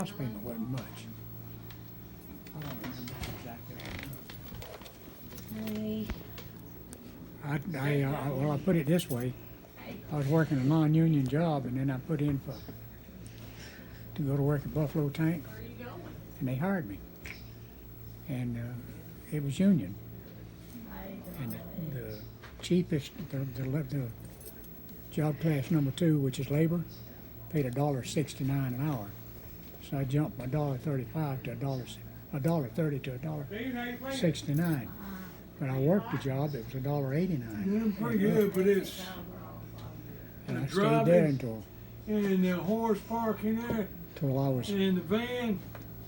House payment wasn't much. I don't remember exactly. Well, I put it this way. I was working a non-union job, and then I put in to go to work at Buffalo Tank, and they hired me. And it was union. And the cheapest, the job class number 2, which is labor, paid $1.69 an hour. So I jumped from $1.35 to $1.30 to $1.69. But I worked the job; it was $1.89. Pretty good, but it's and I stayed there until the horse parking there, I was and the van,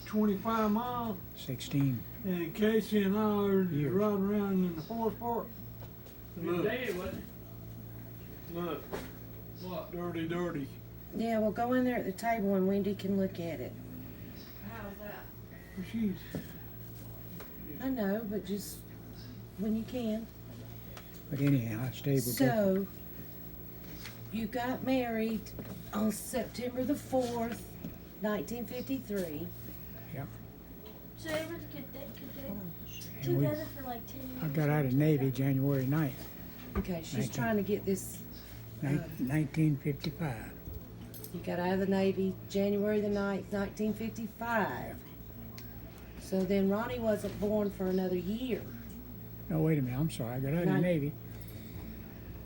25 miles, 16. and Casey and I are Years. riding around in the horse park. Look, look, what? Dirty. Yeah, well, go in there at the table and Wendy can look at it. How's that? She's I know, but just when you can. But anyhow, I stayed with So, you got married on September the 4th, 1953. So they were good and we, together for like 10 years. I got out of Navy January 9th, Okay, she's 19. trying to get this. 1955. You got out of the Navy January the 9th, 1955. So then Ronnie wasn't born for another year. No, wait a minute, I'm sorry. I got out of the Right. Navy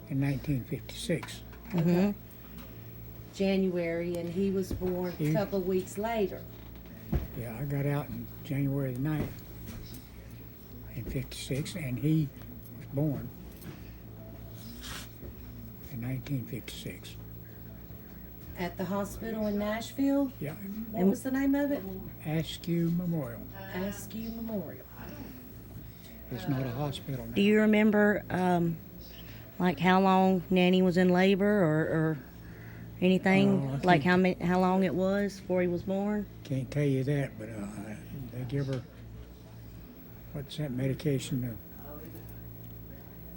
in 1956. Okay. January, and he was born a He- couple of weeks later. Yeah, I got out in January the 9th in 56, and he was born in 1956. At the hospital in Nashville. Yeah, What was the name of it? Askew Memorial. Askew Memorial. It's not a hospital now. Do you remember, like how long Nanny was in labor, or anything? I Like think- how long it was before he was born? Can't tell you that, but they give her, what's that medication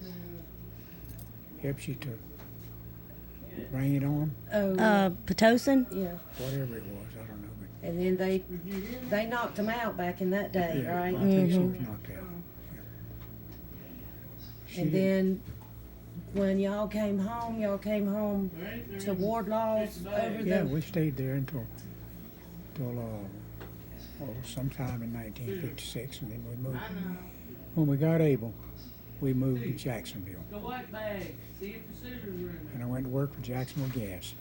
that helps you to bring it on? Oh, Pitocin? yeah. Whatever it was, I don't know. But And then they knocked him out back in that day, yeah, right? I think she was knocked out. Yeah. She And didn't- then when y'all came home to Wardlaw's over Yeah, the. we stayed there until sometime in 1956, and then we moved. When we got able, we moved to Jacksonville, the white bag. See if the scissors are in there. and I went to work for Jacksonville Gas,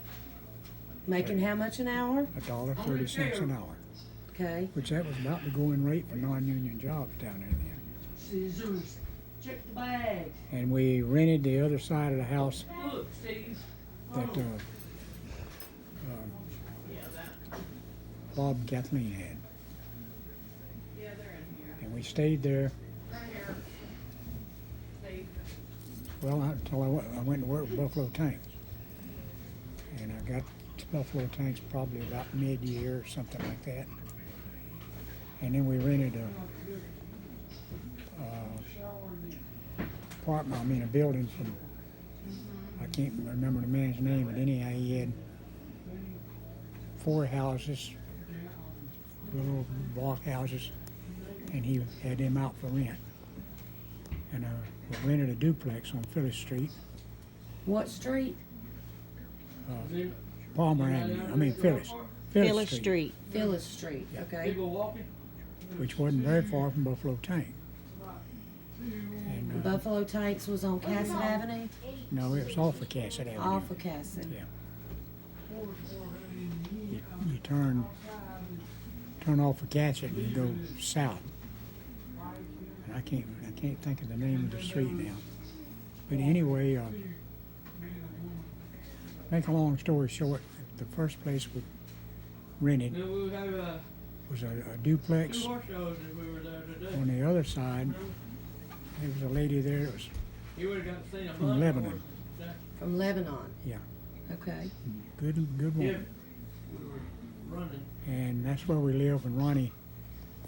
Making how much an hour? $1.30 an hour, Okay. which that was about the going rate for non-union jobs down there then. Scissors. Check the bag. And we rented the other side of the house Look, Steve. that Bob and Kathleen had. Yeah, they're in here. And we stayed there, Right here. Steve. well, until I went to work with Buffalo Tanks. And I got to Buffalo Tanks probably about mid-year or something like that. And then we rented a a building from, I can't remember the man's name, but anyhow, he had 4 houses, little block houses, and he had them out for rent. And we rented a duplex on Phyllis Street, What street? Phyllis. Phyllis Street. Phyllis Street. Okay. People walking. Which wasn't very far from Buffalo Tank. And Buffalo Tanks was on Cassett Avenue, no, it was off of Cassett Avenue. off of Cassett. Yeah. You turn off of Cassett and you go south. And I can't think of the name of the street now. But anyway, make a long story short, the first place we rented Then we would have was a duplex. 2 horse shows if we were there today. On the other side, there was a lady there that was You would have got to see a from bunch of Lebanon. horses. From Lebanon. Yeah, Okay. good Yeah. woman. We were running. And that's where we lived, and Ronnie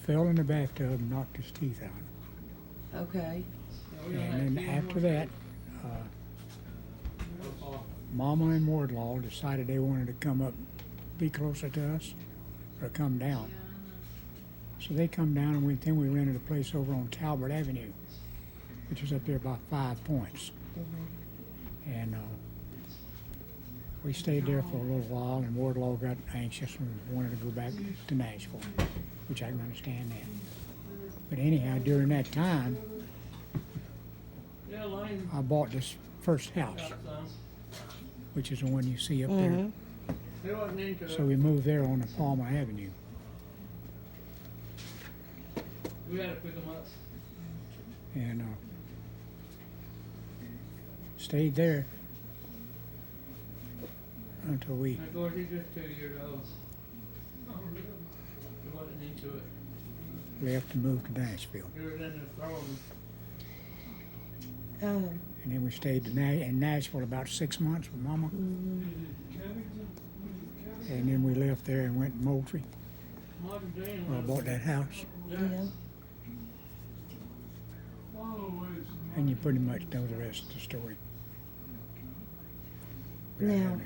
fell in the bathtub and knocked his teeth out. Okay. And then after that, Mama and Wardlaw decided they wanted to come up, be closer to us, or come down. So they come down, and then we rented a place over on Talbot Avenue, which is up there about 5 Points. And we stayed there for a little while, and Wardlaw got anxious and wanted to go back to Nashville, which I can understand that. But anyhow, during that time, Yeah, Lane I bought this first house, got some. which is the one you see up there. He wasn't into So it. we moved there on the Palmer Avenue. We had to pick him up. And stayed there until we And of course, he's just 2 years old. He wasn't into it. left to move to Nashville. He was in the throne. And then we stayed in Nashville about 6 months with Mama. And then we left there and went to Moultrie, Martin Dean where I was bought that house. Yeah. And you pretty much know the rest of the story. Now,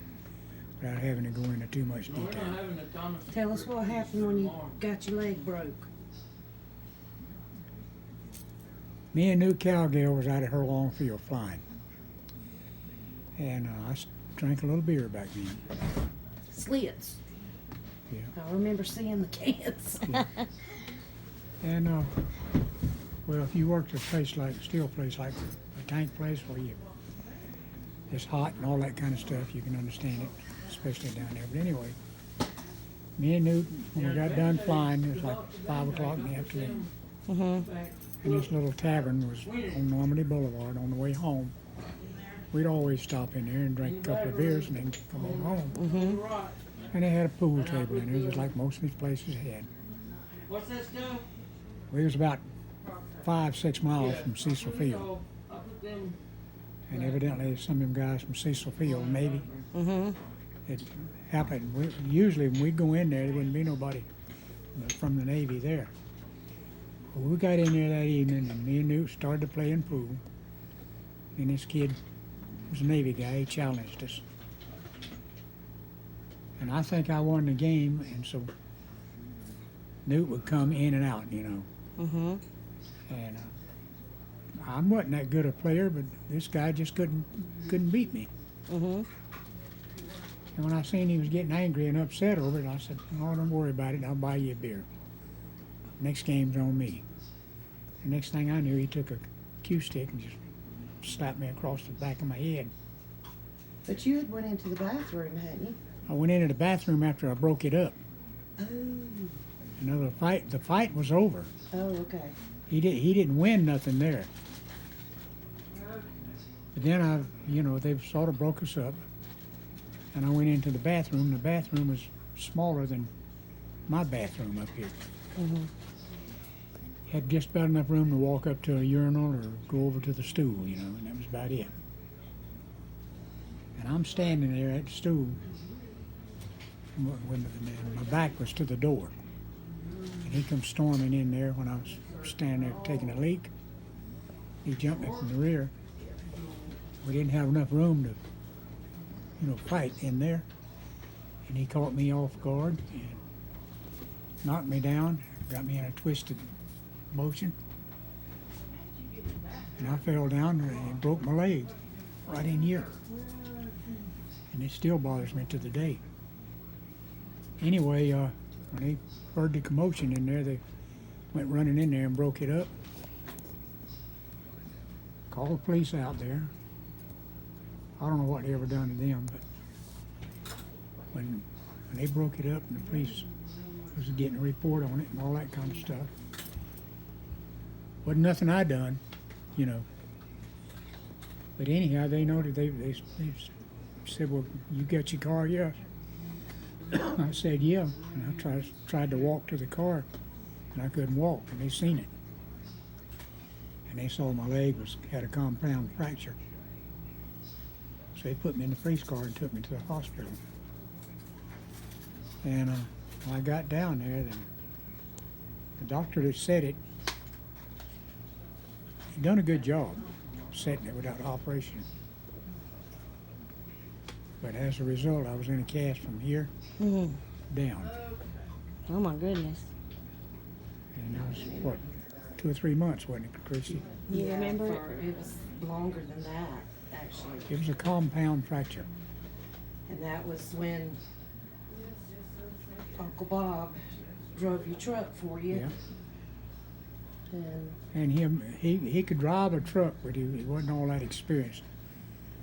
Without having to go into too much No, we're detail. not having the Thomas. tell us what happened when you got your leg broke. Me and New Cowgirl was out at her long field flying. And I drank a little beer back then. Slits. Yeah. I remember seeing the cans. And well, if you worked at a place like steel place, like a tank place where it's hot and all that kind of stuff, you can understand it, especially down there. But anyway, me and Newt, when we got done flying, it was like 5 o'clock in the afternoon. Back. And this little tavern was on Normandy Boulevard on the way home. We'd always stop in there and drink a couple of beers and then come on home. Right. And they had a pool table in there, just like most of these places had. What's that stuff? We was about 5-6 miles from Cecil Field. So, I put them. And evidently some of them guys from Cecil Field, maybe. It happened. Usually when we'd go in there wouldn't be nobody from the Navy there. Well, we got in there that evening, and me and Newt started playing pool. And this kid was a Navy guy. He challenged us. And I think I won the game, and so Newt would come in and out, you know. And I wasn't that good a player, but this guy just couldn't beat me. And when I seen he was getting angry and upset over it, I said, "Oh, don't worry about it. I'll buy you a beer. Next game's on me." The next thing I knew, he took a cue stick and just slapped me across the back of my head. But you had went into the bathroom, hadn't you? I went into the bathroom after I broke it up. Oh. Another fight. The fight was over. Oh, okay. He didn't win nothing there. But then they sort of broke us up, and I went into the bathroom. The bathroom was smaller than my bathroom up here. Had just about enough room to walk up to a urinal or go over to the stool, you know, and that was about it. And I'm standing there at the stool when my back was to the door. And he comes storming in there when I was standing there taking a leak. He jumped me from the rear. We didn't have enough room to, fight in there. And he caught me off guard and knocked me down, got me in a twisted motion. And I fell down and broke my leg right in here. And it still bothers me to the day. Anyway, when they heard the commotion in there, they went running in there and broke it up. Called the police out there. I don't know what they ever done to them, but when they broke it up and the police was getting a report on it and all that kind of stuff, wasn't nothing I done, you know. But anyhow, they noted, they said, "Well, you got your car?" "Yeah." I said, "Yeah." And I tried to walk to the car, and I couldn't walk, and they seen it. And they saw my leg had a compound fracture. So they put me in the police car and took me to the hospital. And when I got down there, the doctor that said it, he done a good job setting it without operation. But as a result, I was in a cast from here down. Oh my goodness. And it was, what, 2 or 3 months, wasn't it, Chrissy? You remember it? It was longer than that, actually. It was a compound fracture. And that was when Uncle Bob drove your truck for you. Yeah. And And he could drive a truck, but he wasn't all that experienced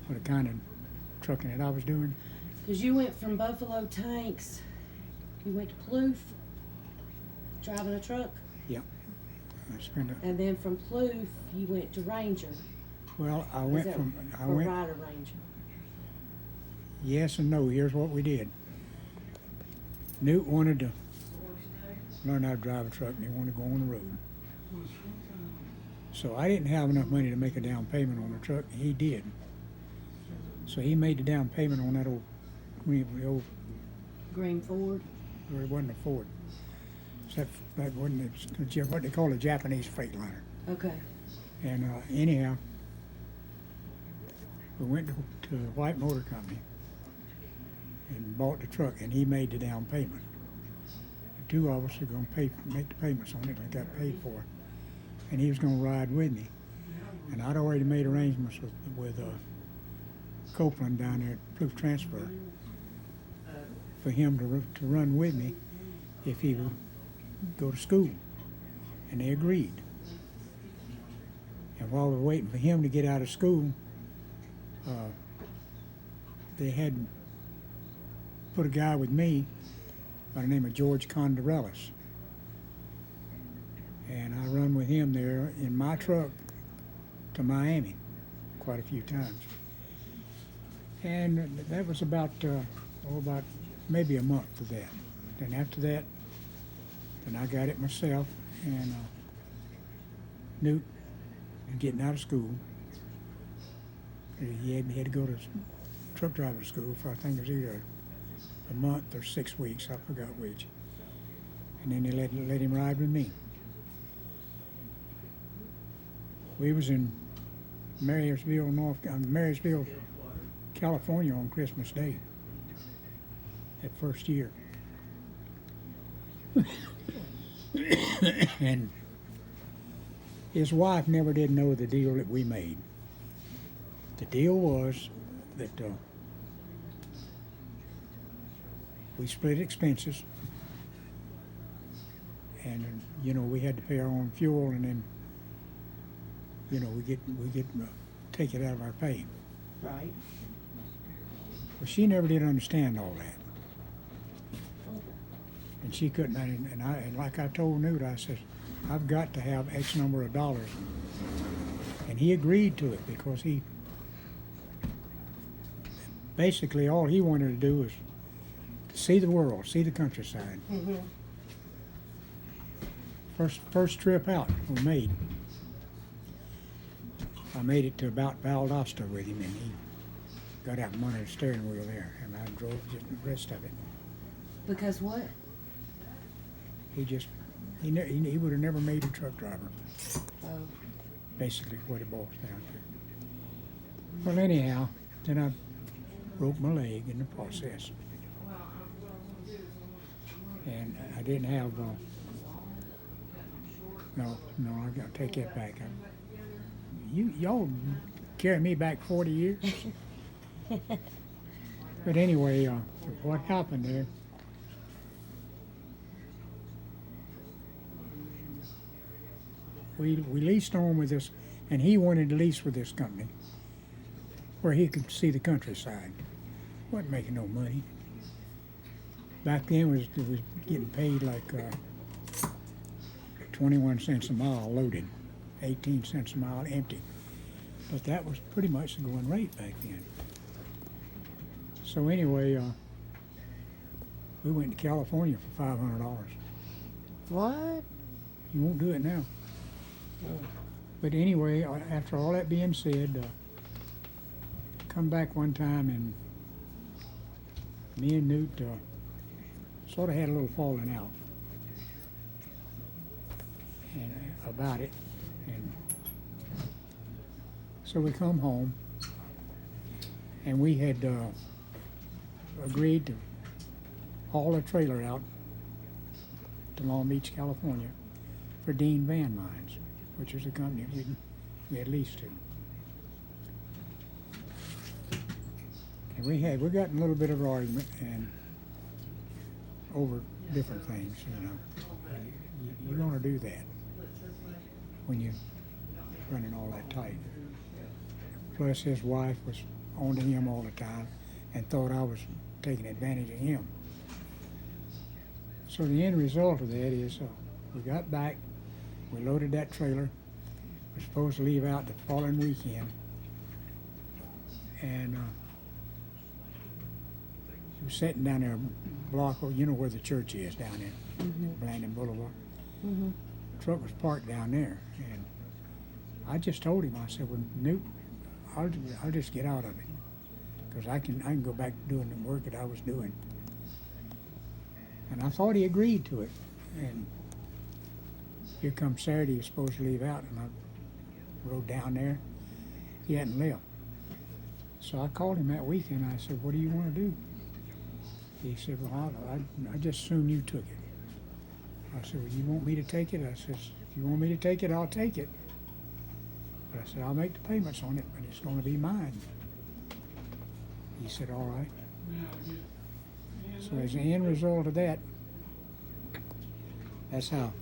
with the kind of trucking that I was doing. because you went from Buffalo Tanks, you went to Plouffe driving a truck, I spent a, and then from Plouffe you went to Ranger. well, I Is went that- from, I or went, Rider Ranger. yes and no. Here's what we did. Newt wanted to learn how to drive a truck, and he wanted to go on the road. So I didn't have enough money to make a down payment on the truck. He did. So he made the down payment on that old, the old, Green Ford. or it wasn't a Ford. So that wasn't, it was what they call a Japanese Freightliner. Okay. And anyhow, we went to White Motor Company and bought the truck, and he made the down payment. The two of us were going to make the payments on it, and I got paid for it. And he was going to ride with me. And I'd already made arrangements with Copeland down there at Proof Transfer for him to run with me if he would go to school. And they agreed. And while we were waiting for him to get out of school, they had put a guy with me by the name of George Condorellis. And I run with him there in my truck to Miami quite a few times. And that was about maybe a month of that. Then after that, then I got it myself, and Newt, getting out of school, he had to go to truck driving school for, I think it was either a month or 6 weeks, I forgot which. And then they let him ride with me. We was in Marysville, California on Christmas Day, that first year. And his wife never did know the deal that we made. The deal was that we split expenses, and we had to pay our own fuel, and then we get take it out of our pay. Right. Well, she never did understand all that, and she couldn't. And like I told Newt, I said, I've got to have X number of dollars, and he agreed to it because he basically all he wanted to do was to see the world, see the countryside. Mm-hmm. First trip out we made, I made it to about Valdosta with him, and he got out from under the steering wheel there, and I drove just the rest of it. Because what? He would have never made a truck driver. Oh. Basically, what it boils down to. Well, anyhow, then I broke my leg in the process, and I didn't have. No, I got to take that back. Y'all carry me back 40 years. But anyway, what happened there? We leased on with this, and he wanted to lease with this company where he could see the countryside. Wasn't making no money. Back then it was getting paid like 21 cents a mile loaded, 18 cents a mile empty. But that was pretty much the going rate back then. So anyway, we went to California for $500. What? You won't do it now. But anyway, after all that being said, come back one time, and me and Newt sort of had a little falling out about it, and so we come home, and we had agreed to haul a trailer out to Long Beach, California, for Dean Van Mines, which is a company we had leased to. And we got in a little bit of an argument and over different things, you know. You're gonna do that when you're running all that tight. Plus his wife was on to him all the time and thought I was taking advantage of him. So the end result of that is we got back, we loaded that trailer, we're supposed to leave out the following weekend, and we was sitting down there a block, you know where the church is down there, Blandon Boulevard. The truck was parked down there, and I just told him, I said, well, Newt, I'll just get out of it, because I can go back to doing the work that I was doing. And I thought he agreed to it. And here comes Saturday, he was supposed to leave out, and I rode down there. He hadn't left. So I called him that weekend. I said, what do you want to do? He said, well, I just assume you took it. I said, well, you want me to take it? I said, if you want me to take it, I'll take it. But I said, I'll make the payments on it, but it's going to be mine. He said, all right. So as the end result of that, that's how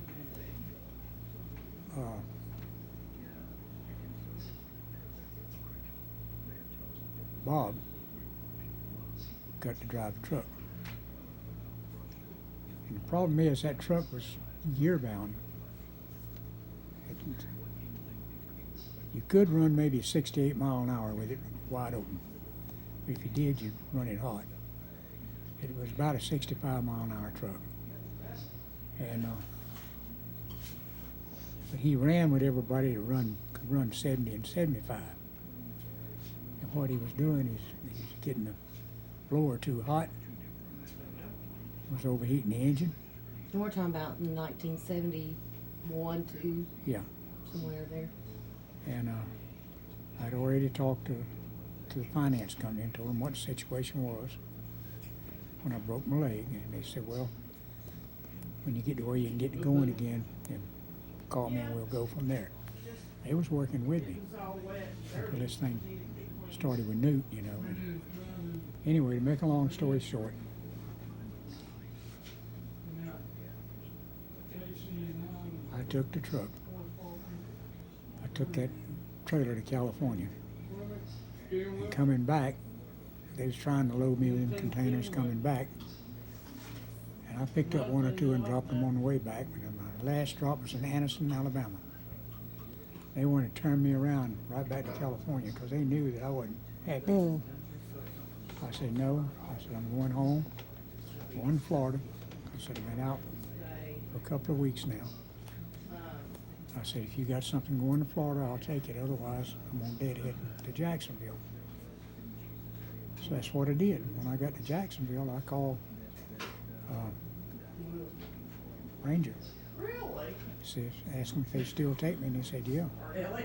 Bob got to drive the truck. And the problem is that truck was gear-bound. You could run maybe 68 mile an hour with it wide open. If you did, you'd run it hot. It was about a 65 mile an hour truck. And but he ran with everybody that could run 70 and 75. And what he was doing is he was getting the blower too hot. Was overheating the engine. And we're talking about in 1971, 2, Yeah. somewhere there. And I'd already talked to the finance company and told them what the situation was when I broke my leg. And they said, well, when you get to where you can get going again, then call me and we'll go from there. They was working with me until this thing started with Newt, you know. And anyway, to make a long story short, I took the truck. I took that trailer to California. And coming back, they was trying to load me in containers coming back. And I picked up one or two and dropped them on the way back. And my last drop was in Anniston, Alabama. They wanted to turn me around right back to California because they knew that I wasn't happy. I said, no. I said, I'm going home. I'm going to Florida. I said, I've been out for a couple of weeks now. I said, if you got something going to Florida, I'll take it. Otherwise, I'm on deadhead to Jacksonville. So that's what I did. When I got to Jacksonville, I called Ranger. Really? Says, asked them if they still take me, and they said, yeah. Really?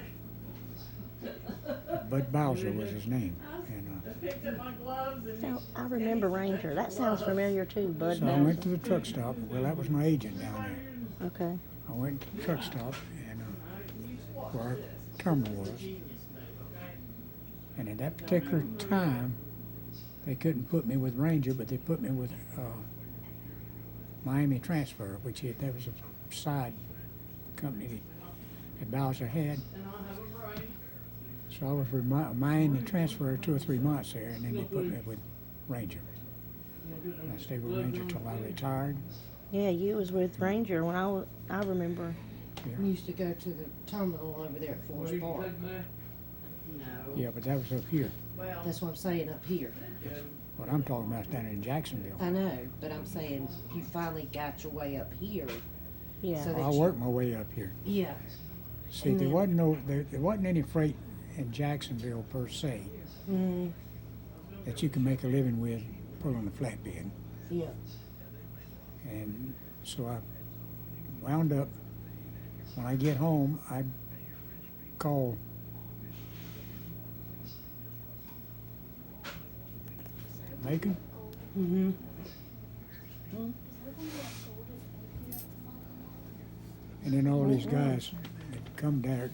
Bud Bowser was his name. And I picked up my gloves and I remember Ranger. That sounds familiar too, Bud. so I went to the truck stop. Well, that was my agent down there. Okay. I went to the truck stop and where our terminal was. And at that particular time, they couldn't put me with Ranger, but they put me with Miami Transfer, that was a side company that Bowser had. So I was with Miami Transfer 2 or 3 months there, and then they put me with Ranger. And I stayed with Ranger till I retired. Yeah, you was with Ranger when I remember. We used to go to the terminal over there at Forest Park. Yeah, but that was up here. That's what I'm saying, up here. What I'm talking about is down in Jacksonville. I know, but I'm saying you finally got your way up here. Yeah. So that I you- worked my way up here. Yeah. See, And there then- wasn't any freight in Jacksonville per se Mm, that you can make a living with pulling a flatbed. yeah. And so I wound up, when I get home, I call Macon, Mm-hmm. And then all these guys that come to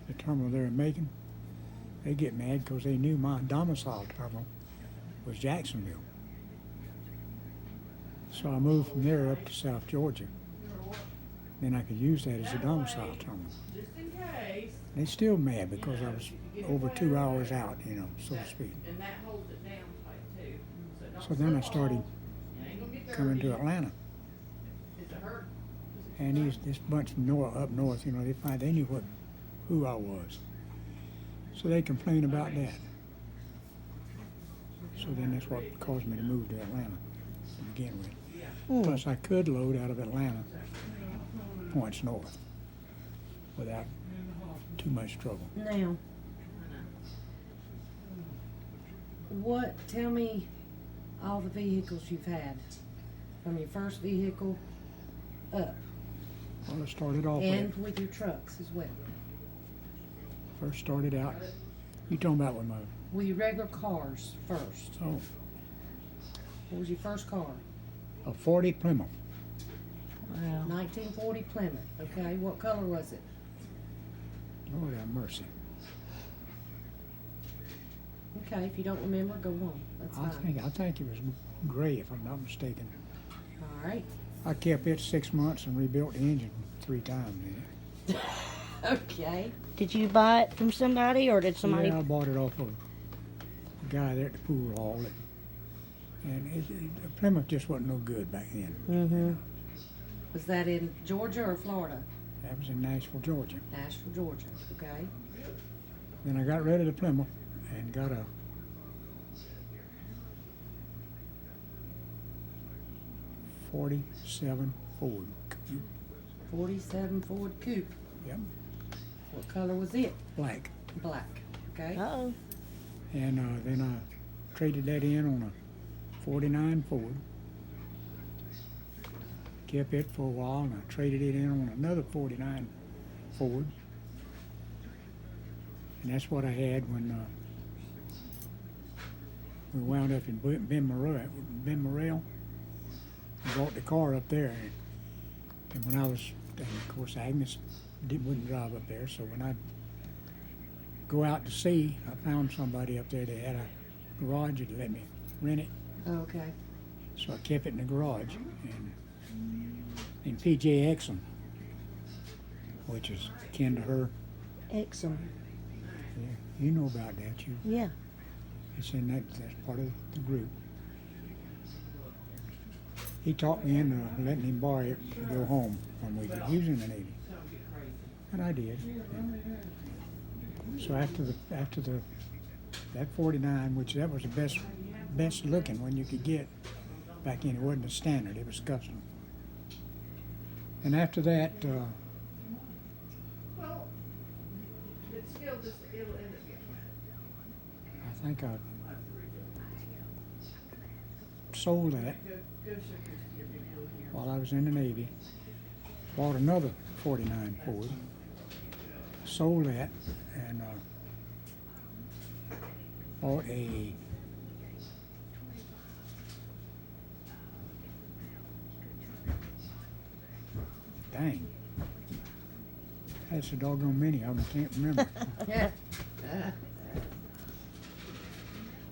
the terminal there in Macon, they get mad because they knew my domicile terminal was Jacksonville. So I moved from there up to South Georgia. Then I could use that as a domicile terminal. Just in case. They still mad because I was over 2 hours out, you know, so to speak. And that holds it down tight too. It don't So then I slip started off. It ain't gonna get coming to dirty. Atlanta. Is it hurt? And this bunch from up north, you know, they knew who I was. So they complained about that. So then that's what caused me to move to Atlanta to begin with. Plus I could load out of Atlanta points north without too much trouble. Now, tell me all the vehicles you've had from your first vehicle up, Well, I started off and with your trucks as well. first started out. You talking about with my With your regular cars first. oh What was your first car? a 40 Plymouth. Wow. 1940 Plymouth. Okay, what color was it? Lord have mercy. Okay, if you don't remember, go on. That's fine. I think it was gray if I'm not mistaken. All right. I kept it 6 months and rebuilt the engine 3 times in it. Okay. Did you buy it from somebody, or did somebody? Yeah, I bought it off of a guy there at the pool hall. And Plymouth just wasn't no good back then. Mm-hmm. Was that in Georgia or Florida? That was in Nashville, Georgia. Nashville, Georgia. Okay. Then I got rid of the Plymouth and got a 47 Ford. 47 Ford Coupe. Yep, What color was it? black. Black. Okay. Uh-oh. And then I traded that in on a 49 Ford. Kept it for a while, and I traded it in on another 49 Ford. And that's what I had when we wound up in Ben Morel. I bought the car up there. And when I was, and of course Agnes wouldn't drive up there, so when I go out to sea, I found somebody up there that had a garage that let me rent it. Okay. So I kept it in the garage. And PJ Exum, which is kin to her. Exum. Yeah, you know about that. Yeah. It's in that's part of the group. He talked me into letting him borrow it to go home one weekend. He was in the Navy, and I did. So after that 49, which that was the best looking one you could get back then. It wasn't a standard; it was custom. And after that, Well, it's still just, it'll end up getting wet. I think I sold that Go show your big blue here. while I was in the Navy. Bought another 49 Ford. Sold that and bought a dang. That's a doggone many of them. I can't remember. Yeah.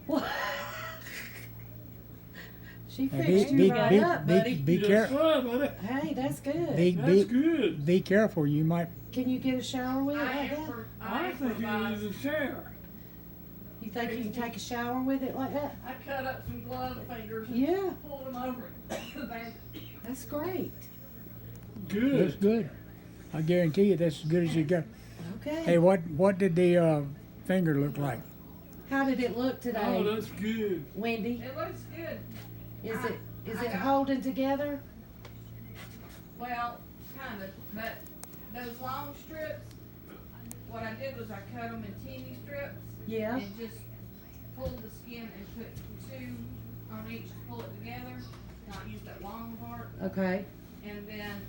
What? She Now, fixed you right up, buddy. be careful. Hey, that's good. Be good. be careful. You might. Can you get a shower with it like that? I think you need a share. You think you can take a shower with it like that? I cut up some glove fingers and Yeah. pulled them over the bandage. That's great. That's Good. good. I guarantee you that's as good as you got. Okay. Hey, what did the finger look like? How did it look today, Oh, that's good. Wendy? It looks good. Is it holding together? Well, kind of, but those long strips, what I did was I cut them in teeny strips. Yeah. And just pulled the skin and put 2 on each to pull it together, not use that long part. Okay. And then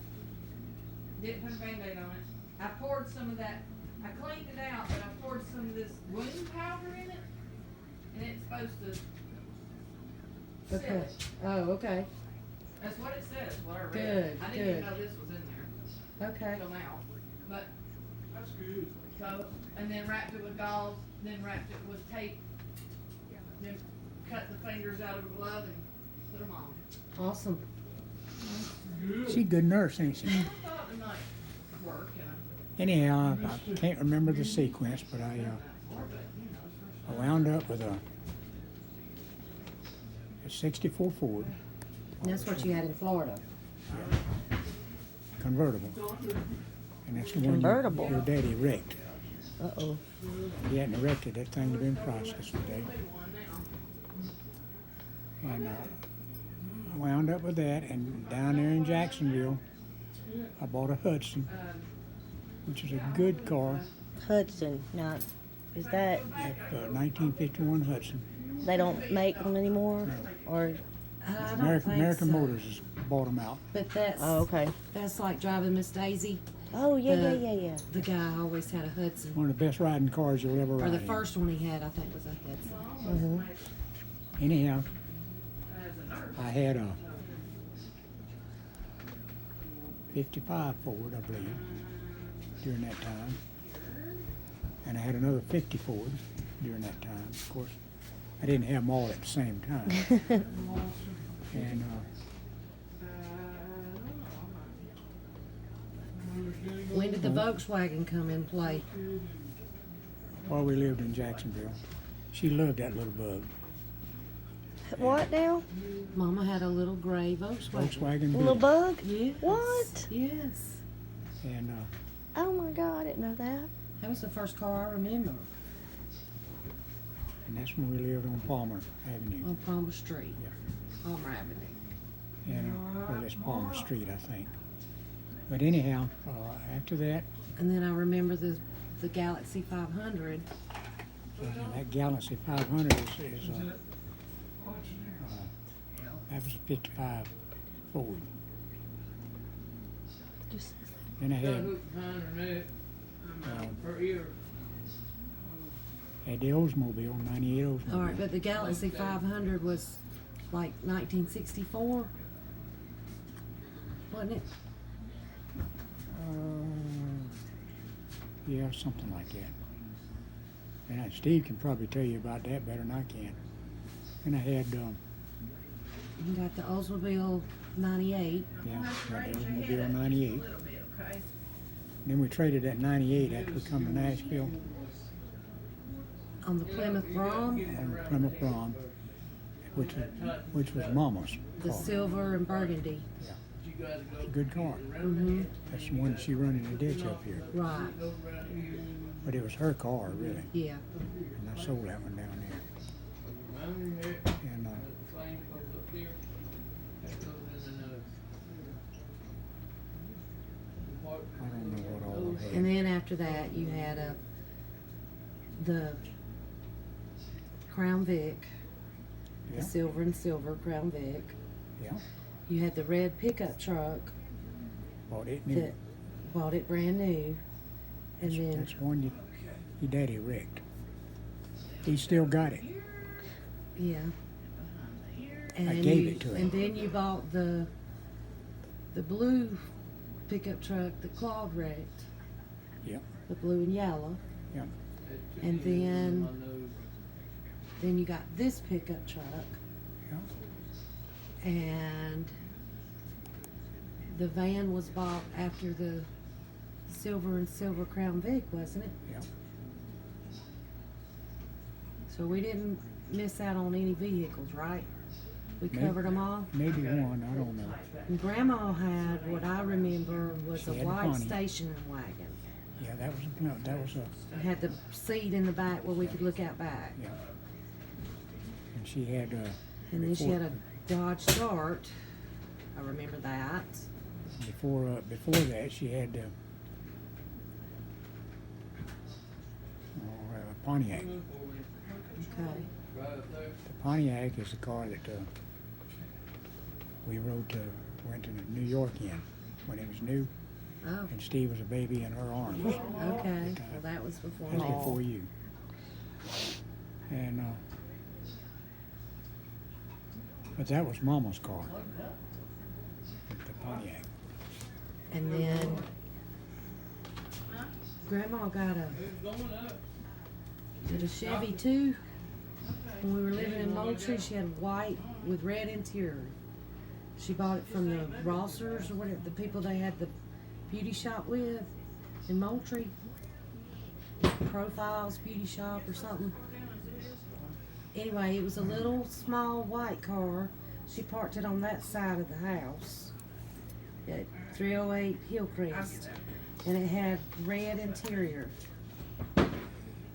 didn't put a Band-Aid on it. I poured some of that, I cleaned it out, but I poured some of this wound powder in it, and it's supposed to seal Okay. it. Oh, okay. That's what it says, what I read. Good, I didn't even good. know this was in there Okay. until now. But, That's good. so, and then wrapped it with gauze, then wrapped it with tape. Then cut the fingers out of the glove and put them on. Awesome. She's a good nurse, ain't she? I thought it might work, Anyhow, I can't remember the sequence, but I wound up with a 64 Ford That's what you had in Florida. convertible, and that's the one Convertible? your daddy wrecked. Uh-oh. He hadn't erected that thing to be in process today. And I wound up with that, and down there in Jacksonville, I bought a Hudson, which is a good car, Hudson. Now, is that, a 1951 Hudson. they don't make them anymore? Or, I don't American, think American so. Motors has bought them out. But that's oh, okay. that's like driving Miss Daisy. Oh, yeah, The- yeah. The guy always had a Hudson. One of the best riding cars you'll ever Or ride the in. first one he had, I think, was a Hudson. Mm-hmm. Anyhow, I had a 55 Ford, I believe, during that time. And I had another 50 Ford during that time. Of course, I didn't have them all at the same time. And When did the Volkswagen come in play? while we lived in Jacksonville, she loved that little bug. What now? Mama had a little gray Volkswagen. Volkswagen Little Beetle. bug? Yes. What? Yes. And Oh my God, I didn't know that. That was the first car I remember that's when we lived on Palmer Avenue. on Palmer Street. Yeah. Palmer Avenue. And well, it's Palmer Street, I think. But anyhow, after that, And then I remember the Galaxy 500. that Galaxy 500 is that was a 55 Ford. Just Then I Got had hooked behind her neck, her ear. the Oldsmobile, 98 Oldsmobile. All right, but the Galaxy 500 was like 1964, wasn't it? Yeah, something like that. And Steve can probably tell you about that better than I can. And I had, You got the Oldsmobile 98. got the Oldsmobile 98. Then we traded that 98 after we come to Nashville On the Plymouth Brom, on the Plymouth Brom, which was Mama's the car. silver and burgundy. You gotta go. It's a good car. Mm-hmm. That's the one she run in the ditch up here. Right. Go right here. But it was her car, really. Yeah. And I sold that one down there. Around your neck, And the flame goes up here, that goes in the nose. What- I don't know what all I And had. then after that, you had the Crown Vic, Yeah, the silver and silver Crown Vic. yeah. You had the red pickup truck Bought it new. that bought it brand new, and then That's one your daddy wrecked. He still got it. yeah. And I then gave you, it to him. And then you bought the blue pickup truck that Claude wrecked. Yep. The blue and yellow. Yep. And then My nose. then you got this pickup truck. Yeah. And the van was bought after the silver and silver Crown Vic, wasn't it? Yep. So we didn't miss out on any vehicles, right? We Maybe. covered them all. Maybe one, I don't know. And Grandma had what I remember was She a had a white Pontiac. station wagon. Yeah, that was a, It had the seat in the back where we could look out back. yeah. And she had, And then she had a Dodge Dart. I remember that. before that, she had, a Pontiac. Okay. Right up there. The Pontiac is the car that, we went to New York in when it was new, Oh, and Steve was a baby in her arms. okay. Well, that was before That's me. before you. And, but that was Mama's car. And then Grandma got a Chevy too. When we were living in Moultrie, she had white with red interior. She bought it from the Rossers or whatever, the people they had the beauty shop with in Moultrie. Profiles Beauty Shop or something. Anyway, it was a little small white car. She parked it on that side of the house at 308 Hillcrest, and it had red interior.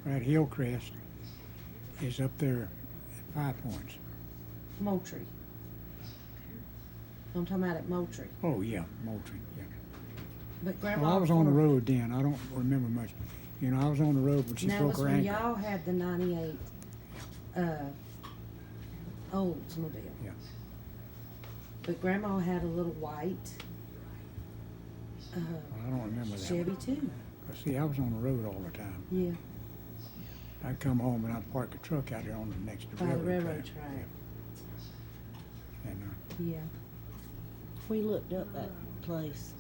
Right, Hillcrest is up there at 5 Points. Moultrie. I'm talking about at Moultrie. Oh, yeah, Moultrie, yeah. But Grandma. Well, I was on the road then. I don't remember much. You know, I was on the road when she And that broke was her when ankle. y'all had the 98 Oldsmobile. Yeah. But Grandma had a little white I don't remember that. Chevy too. But see, I was on the road all the time. Yeah, I'd come home and I'd park the truck out there on the next by the railroad track. Yeah. And Yeah. We looked up that place.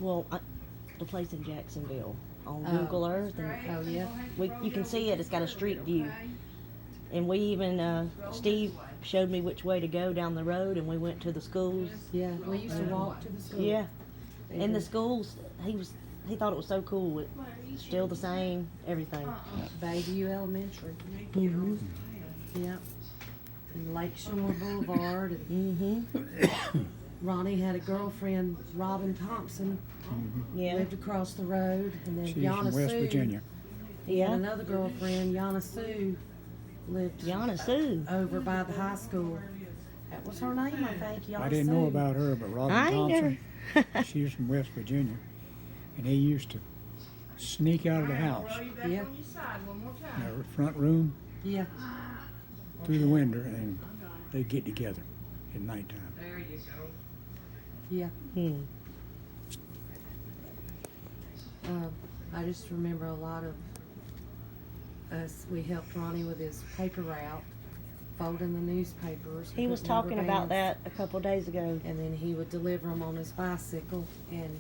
Well, the place in Jacksonville on Oh. Google Earth, and Oh yeah. you can see it. It's got a street view. And we even, Steve showed me which way to go down the road, and we went to the schools. Yeah. We used to walk to the school. Yeah. And the schools, he thought it was so cool. It's still the same, everything. Bayview Elementary. Mm-hmm. Yeah. And Lakeshore Boulevard. And Ronnie had a girlfriend, Robin Thompson, Yeah. lived across the road. And then she's from Yana West Sue. Virginia. He had Yeah. another girlfriend, Yana Sue, lived Yana Sue. over by the high school. That was her name, I think. Yana I didn't know Sue. about her, but Robin I ain't Thompson, never. she was from West Virginia. And they used to sneak out of the house, Roll you back Yeah. on your side one more in time. the front room, Yeah. through the window, and they'd get together at nighttime. There you go. Yeah. Hmm. I just remember a lot of us. We helped Ronnie with his paper route, folding the newspapers. He was putting rubber talking about bands, that a couple days ago. and then he would deliver them on his bicycle. And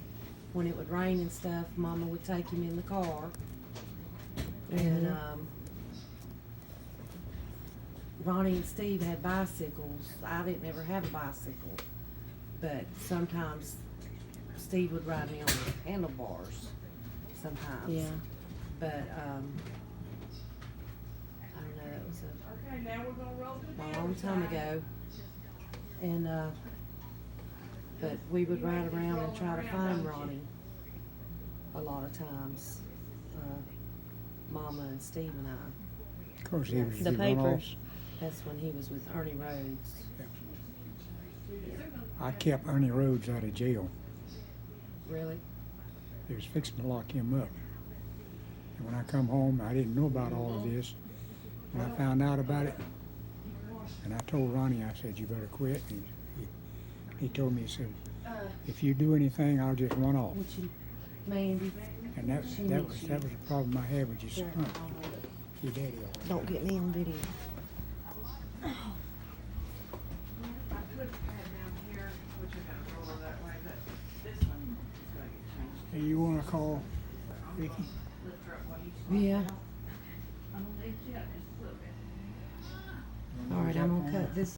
when it would rain and stuff, Mama would take him in the car. And Ronnie and Steve had bicycles. I didn't ever have a bicycle, but sometimes Steve would ride me on the handlebars. Sometimes. Yeah. But I don't know. That was Okay, now we're gonna roll to the a other long time side. ago. And but we would ride around and try to find Ronnie. A lot of times, Mama and Steve and I. Of course, he was The the papers. runoffs. That's when he was with Ernie Rhodes. I kept Ernie Rhodes out of jail. Really? They was fixing to lock him up. And when I come home, I didn't know about all of this. When I found out about it, and I told Ronnie, I said, you better quit. And he told me, he said, if you do anything, I'll just run off. Would you, Mandy? And that was the problem I had with your Sure. son. Your daddy. Don't get me on video. I put a pad down here, which I gotta roll that way, but this one is gonna get changed. Hey, you wanna call Vicky? Lift her up while you Yeah. I'm gonna lift you up just a little bit. All right, I'm gonna cut this